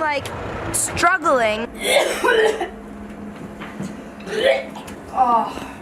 like struggling. Oh,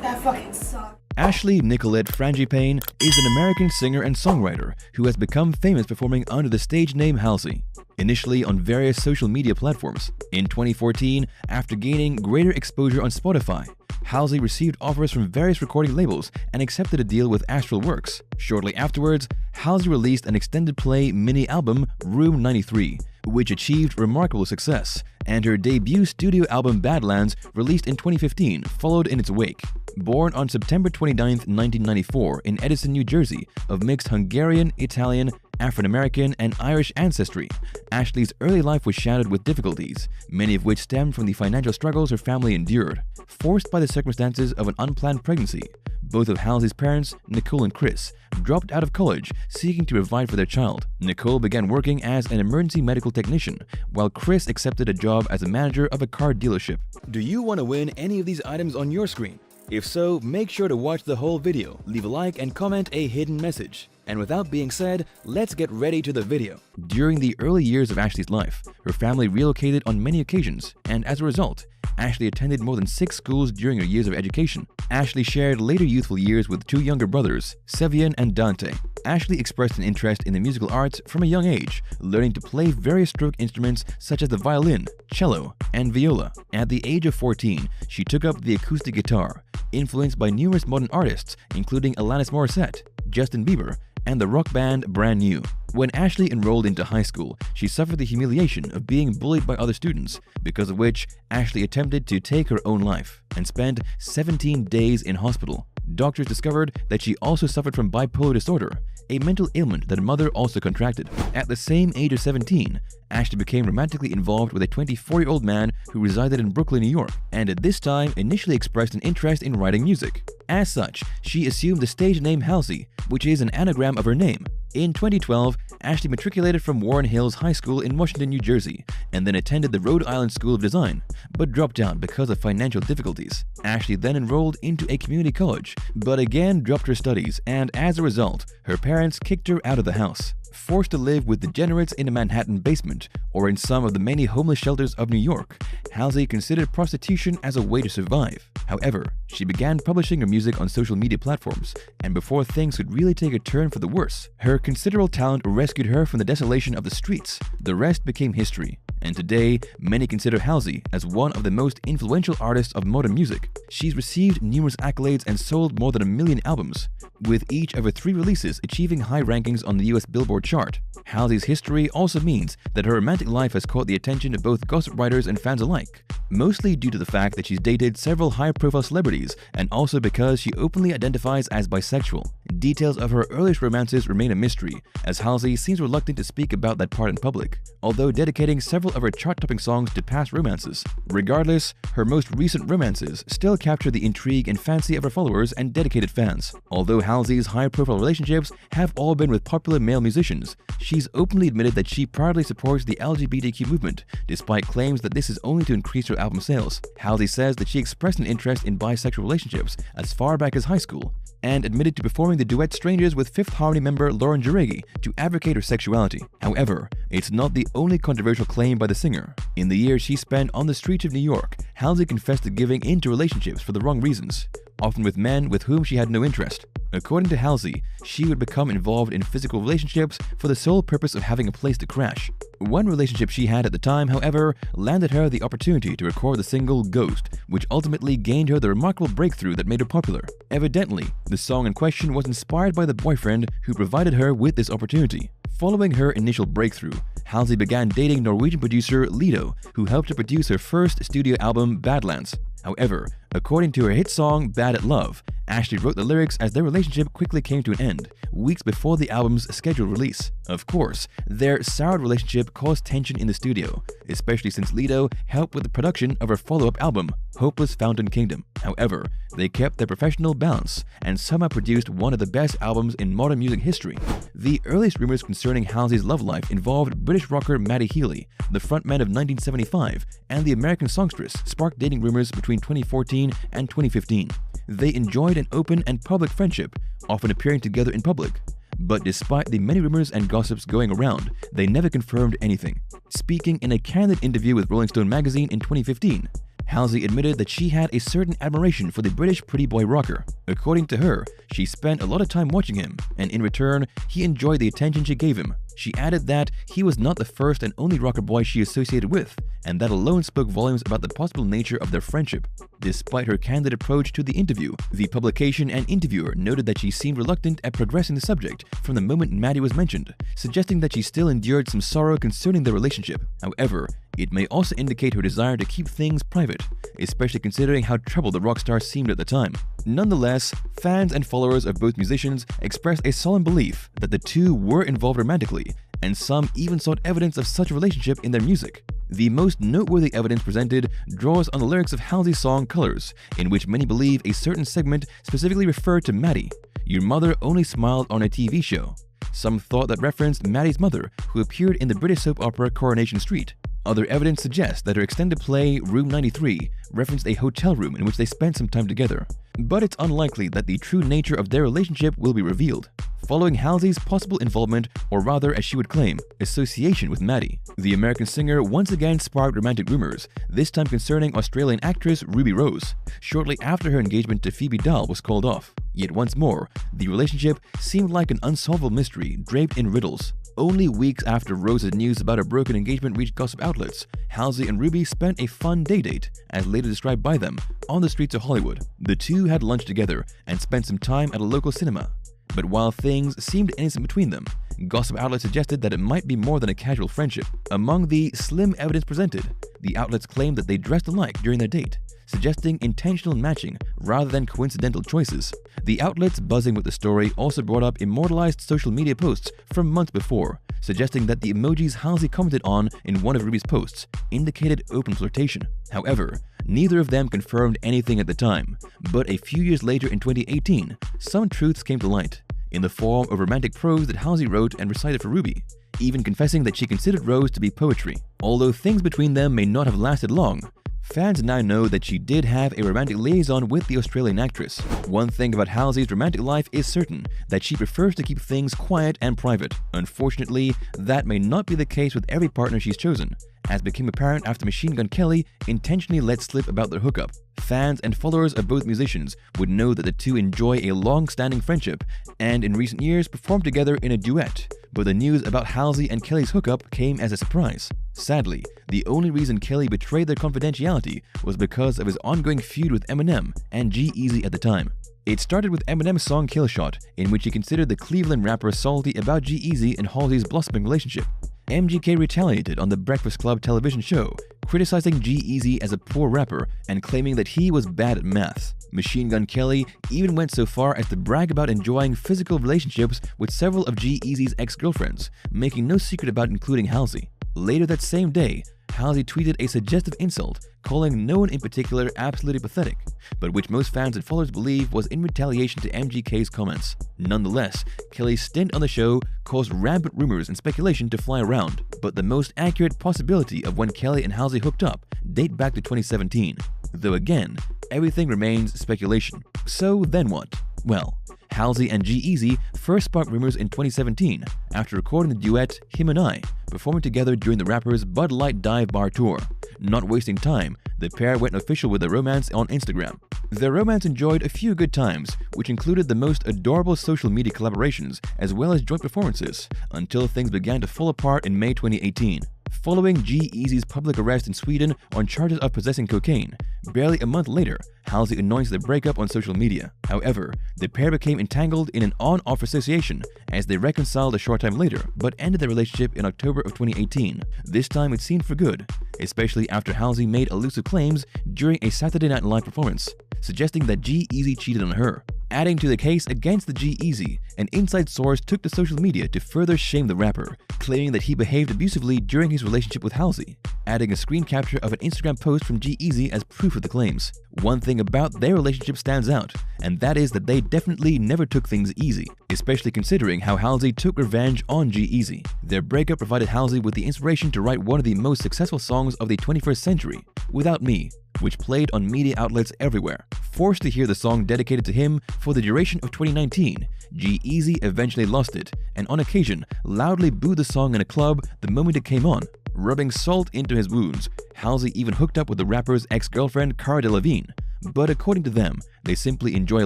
that fucking sucks. Ashley Nicolette Frangipane is an American singer and songwriter who has become famous performing under the stage name Halsey, initially on various social media platforms. In 2014, after gaining greater exposure on Spotify, Halsey received offers from various recording labels and accepted a deal with Astral Works. Shortly afterwards, Halsey released an extended play mini album, Room 93, which achieved remarkable success, and her debut studio album Badlands, released in 2015, followed in its wake. Born on September 29, 1994 in Edison, New Jersey, of mixed Hungarian, Italian, African-American, and Irish ancestry, Ashley's early life was shadowed with difficulties, many of which stemmed from the financial struggles her family endured. Forced by the circumstances of an unplanned pregnancy, both of Halsey's parents, Nicole and Chris, dropped out of college seeking to provide for their child. Nicole began working as an emergency medical technician, while Chris accepted a job as a manager of a car dealership. Do you want to win any of these items on your screen? If so, make sure to watch the whole video, leave a like, and comment a hidden message. And without being said, let's get ready to the video. During the early years of Ashley's life, her family relocated on many occasions, and as a result, Ashley attended more than 6 schools during her years of education. Ashley shared later youthful years with 2 younger brothers, Sevian and Dante. Ashley expressed an interest in the musical arts from a young age, learning to play various stroke instruments such as the violin, cello, and viola. At the age of 14, she took up the acoustic guitar, influenced by numerous modern artists, including Alanis Morissette, Justin Bieber, and the rock band Brand New. When Ashley enrolled into high school, she suffered the humiliation of being bullied by other students, because of which Ashley attempted to take her own life and spent 17 days in hospital. Doctors discovered that she also suffered from bipolar disorder, a mental ailment that her mother also contracted. At the same age of 17, Ashley became romantically involved with a 24-year-old man who resided in Brooklyn, New York, and at this time initially expressed an interest in writing music. As such, she assumed the stage name Halsey, which is an anagram of her name. In 2012, Ashley matriculated from Warren Hills High School in Washington, New Jersey, and then attended the Rhode Island School of Design, but dropped out because of financial difficulties. Ashley then enrolled into a community college, but again dropped her studies, and as a result, her parents kicked her out of the house. Forced to live with degenerates in a Manhattan basement or in some of the many homeless shelters of New York, Halsey considered prostitution as a way to survive. However, she began publishing her music on social media platforms, and before things could really take a turn for the worse, her considerable talent rescued her from the desolation of the streets. The rest became history, and today, many consider Halsey as one of the most influential artists of modern music. She's received numerous accolades and sold more than 1 million albums, with each of her 3 releases achieving high rankings on the US Billboard chart. Halsey's history also means that her romantic life has caught the attention of both gossip writers and fans alike, mostly due to the fact that she's dated several high-profile celebrities and also because she openly identifies as bisexual. Details of her earliest romances remain a mystery, as Halsey seems reluctant to speak about that part in public, although dedicating several of her chart-topping songs to past romances. Regardless, her most recent romances still capture the intrigue and fancy of her followers and dedicated fans. Although Halsey's high-profile relationships have all been with popular male musicians, she's openly admitted that she proudly supports the LGBTQ movement, despite claims that this is only to increase her album sales. Halsey says that she expressed an interest in bisexual relationships as far back as high school, and admitted to performing the duet Strangers with Fifth Harmony member Lauren Jareggi to advocate her sexuality. However, it's not the only controversial claim by the singer. In the years she spent on the streets of New York, Halsey confessed to giving into relationships for the wrong reasons, often with men with whom she had no interest. According to Halsey, she would become involved in physical relationships for the sole purpose of having a place to crash. One relationship she had at the time, however, landed her the opportunity to record the single Ghost, which ultimately gained her the remarkable breakthrough that made her popular. Evidently, the song in question was inspired by the boyfriend who provided her with this opportunity. Following her initial breakthrough, Halsey began dating Norwegian producer Lido, who helped her produce her first studio album, Badlands. However, according to her hit song Bad at Love, Ashley wrote the lyrics as their relationship quickly came to an end, weeks before the album's scheduled release. Of course, their soured relationship caused tension in the studio, especially since Lido helped with the production of her follow-up album, Hopeless Fountain Kingdom. However, they kept their professional balance and somehow produced one of the best albums in modern music history. The earliest rumors concerning Halsey's love life involved British rocker Matty Healy, the frontman of 1975, and the American songstress, sparked dating rumors between 2014 and 2015. They enjoyed an open and public friendship, often appearing together in public. but despite the many rumors and gossips going around, they never confirmed anything. Speaking in a candid interview with Rolling Stone magazine in 2015, Halsey admitted that she had a certain admiration for the British pretty boy rocker. According to her, she spent a lot of time watching him, and in return, he enjoyed the attention she gave him. She added that he was not the first and only rocker boy she associated with, and that alone spoke volumes about the possible nature of their friendship. Despite her candid approach to the interview, the publication and interviewer noted that she seemed reluctant at progressing the subject from the moment Maddie was mentioned, suggesting that she still endured some sorrow concerning their relationship. However, it may also indicate her desire to keep things private, especially considering how troubled the rock star seemed at the time. Nonetheless, fans and followers of both musicians expressed a solemn belief that the two were involved romantically, and some even sought evidence of such a relationship in their music. The most noteworthy evidence presented draws on the lyrics of Halsey's song Colors, in which many believe a certain segment specifically referred to Maddie. Your mother only smiled on a TV show. Some thought that referenced Maddie's mother, who appeared in the British soap opera Coronation Street. Other evidence suggests that her extended play, Room 93, referenced a hotel room in which they spent some time together. But it's unlikely that the true nature of their relationship will be revealed, following Halsey's possible involvement, or rather, as she would claim, association with Maddie. The American singer once again sparked romantic rumors, this time concerning Australian actress Ruby Rose, shortly after her engagement to Phoebe Dahl was called off. Yet once more, the relationship seemed like an unsolvable mystery draped in riddles. Only weeks after Rose's news about her broken engagement reached gossip outlets, Halsey and Ruby spent a fun day-date, as later described by them, on the streets of Hollywood. The two had lunch together and spent some time at a local cinema. But while things seemed innocent between them, gossip outlets suggested that it might be more than a casual friendship. Among the slim evidence presented, the outlets claimed that they dressed alike during their date, suggesting intentional matching rather than coincidental choices. The outlets buzzing with the story also brought up immortalized social media posts from months before, suggesting that the emojis Halsey commented on in one of Ruby's posts indicated open flirtation. However, neither of them confirmed anything at the time, but a few years later in 2018, some truths came to light, in the form of romantic prose that Halsey wrote and recited for Ruby, even confessing that she considered Rose to be poetry. Although things between them may not have lasted long, fans now know that she did have a romantic liaison with the Australian actress. One thing about Halsey's romantic life is certain, that she prefers to keep things quiet and private. Unfortunately, that may not be the case with every partner she's chosen, as became apparent after Machine Gun Kelly intentionally let slip about their hookup. Fans and followers of both musicians would know that the two enjoy a long-standing friendship and in recent years performed together in a duet, but the news about Halsey and Kelly's hookup came as a surprise. Sadly, the only reason Kelly betrayed their confidentiality was because of his ongoing feud with Eminem and G-Eazy at the time. It started with Eminem's song Kill Shot, in which he considered the Cleveland rapper salty about G-Eazy and Halsey's blossoming relationship. MGK retaliated on the Breakfast Club television show, criticizing G-Eazy as a poor rapper and claiming that he was bad at math. Machine Gun Kelly even went so far as to brag about enjoying physical relationships with several of G-Eazy's ex-girlfriends, making no secret about including Halsey. Later that same day, Halsey tweeted a suggestive insult, calling no one in particular absolutely pathetic, but which most fans and followers believe was in retaliation to MGK's comments. Nonetheless, Kelly's stint on the show caused rampant rumors and speculation to fly around, but the most accurate possibility of when Kelly and Halsey hooked up date back to 2017. Though again, everything remains speculation. So then what? Well, Halsey and G-Eazy first sparked rumors in 2017 after recording the duet Him and I, performing together during the rapper's Bud Light Dive Bar tour. Not wasting time, the pair went official with their romance on Instagram. Their romance enjoyed a few good times, which included the most adorable social media collaborations as well as joint performances, until things began to fall apart in May 2018. Following G-Eazy's public arrest in Sweden on charges of possessing cocaine, barely a month later, Halsey announced their breakup on social media. However, the pair became entangled in an on-off association as they reconciled a short time later, but ended their relationship in October of 2018. This time it seemed for good, especially after Halsey made elusive claims during a Saturday Night Live performance, suggesting that G-Eazy cheated on her. Adding to the case against the G-Eazy, an inside source took to social media to further shame the rapper, claiming that he behaved abusively during his relationship with Halsey, adding a screen capture of an Instagram post from G-Eazy as proof of the claims. One thing about their relationship stands out, and that is that they definitely never took things easy, especially considering how Halsey took revenge on G-Eazy. Their breakup provided Halsey with the inspiration to write one of the most successful songs of the 21st century, Without Me, which played on media outlets everywhere. Forced to hear the song dedicated to him for the duration of 2019, G-Eazy eventually lost it, and on occasion loudly booed the song in a club the moment it came on. Rubbing salt into his wounds, Halsey even hooked up with the rapper's ex-girlfriend Cara Delevingne. But according to them, they simply enjoy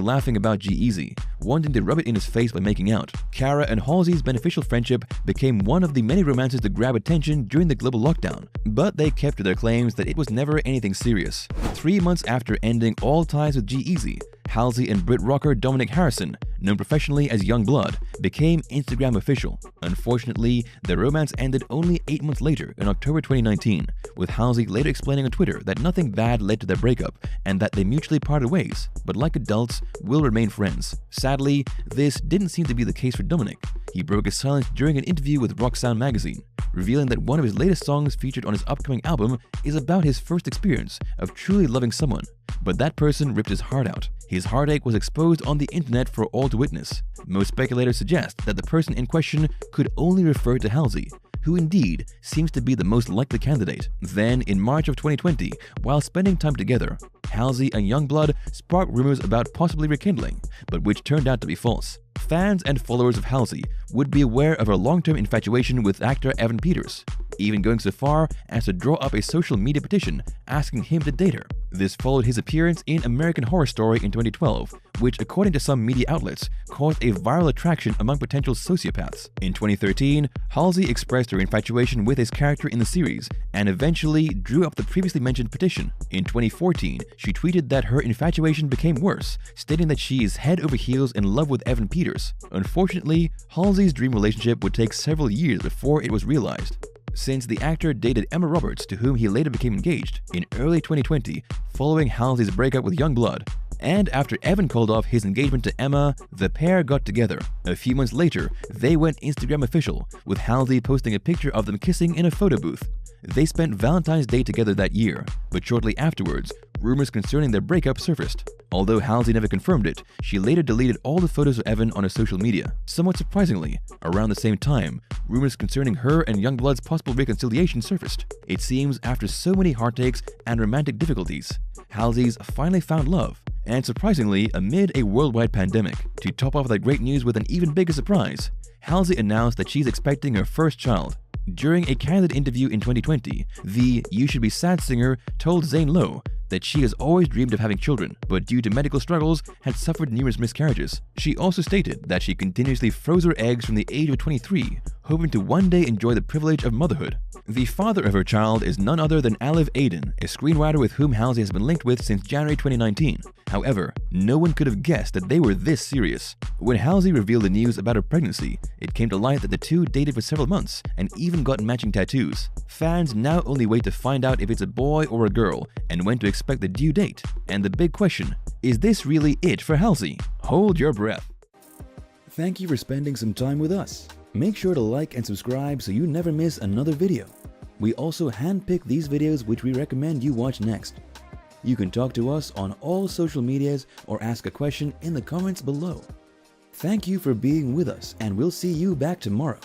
laughing about G-Eazy, wanting to rub it in his face by making out. Cara and Halsey's beneficial friendship became one of the many romances to grab attention during the global lockdown, but they kept to their claims that it was never anything serious. 3 months after ending all ties with G-Eazy, Halsey and Brit rocker Dominic Harrison, known professionally as Yungblud, became Instagram official. Unfortunately, their romance ended only 8 months later in October 2019, with Halsey later explaining on Twitter that nothing bad led to their breakup and that they mutually parted ways, but like adults, will remain friends. Sadly, this didn't seem to be the case for Dominic. He broke his silence during an interview with Rock Sound magazine, revealing that one of his latest songs featured on his upcoming album is about his first experience of truly loving someone. But that person ripped his heart out. His heartache was exposed on the internet for all to witness. Most speculators suggest that the person in question could only refer to Halsey, who indeed seems to be the most likely candidate. Then, in March of 2020, while spending time together, Halsey and Yungblud sparked rumors about possibly rekindling, but which turned out to be false. Fans and followers of Halsey would be aware of her long-term infatuation with actor Evan Peters, even going so far as to draw up a social media petition asking him to date her. This followed his appearance in American Horror Story in 2012, which according to some media outlets caused a viral attraction among potential sociopaths. In 2013, Halsey expressed her infatuation with his character in the series and eventually drew up the previously mentioned petition. In 2014, she tweeted that her infatuation became worse, stating that she is head over heels in love with Evan Peters. Unfortunately, Halsey's dream relationship would take several years before it was realized, since the actor dated Emma Roberts, to whom he later became engaged in early 2020 following Halsey's breakup with Yungblud. And after Evan called off his engagement to Emma, the pair got together. A few months later, they went Instagram official, with Halsey posting a picture of them kissing in a photo booth. They spent Valentine's Day together that year, but shortly afterwards, rumors concerning their breakup surfaced. Although Halsey never confirmed it, she later deleted all the photos of Evan on her social media. Somewhat surprisingly, around the same time, rumors concerning her and Yungblud's possible reconciliation surfaced. It seems after so many heartaches and romantic difficulties, Halsey's finally found love, and surprisingly amid a worldwide pandemic. To top off that great news with an even bigger surprise, Halsey announced that she's expecting her first child. During a candid interview in 2020, the You Should Be Sad singer told Zane Lowe that she has always dreamed of having children, but due to medical struggles had suffered numerous miscarriages. She also stated that she continuously froze her eggs from the age of 23, hoping to one day enjoy the privilege of motherhood. The father of her child is none other than Aliv Aden, a screenwriter with whom Halsey has been linked with since January 2019. However, no one could have guessed that they were this serious. When Halsey revealed the news about her pregnancy, it came to light that the two dated for several months and even got matching tattoos. Fans now only wait to find out if it's a boy or a girl and when to expect the due date. And the big question, is this really it for Halsey? Hold your breath. Thank you for spending some time with us. Make sure to like and subscribe so you never miss another video. We also handpick these videos which we recommend you watch next. You can talk to us on all social medias or ask a question in the comments below. Thank you for being with us, and we'll see you back tomorrow.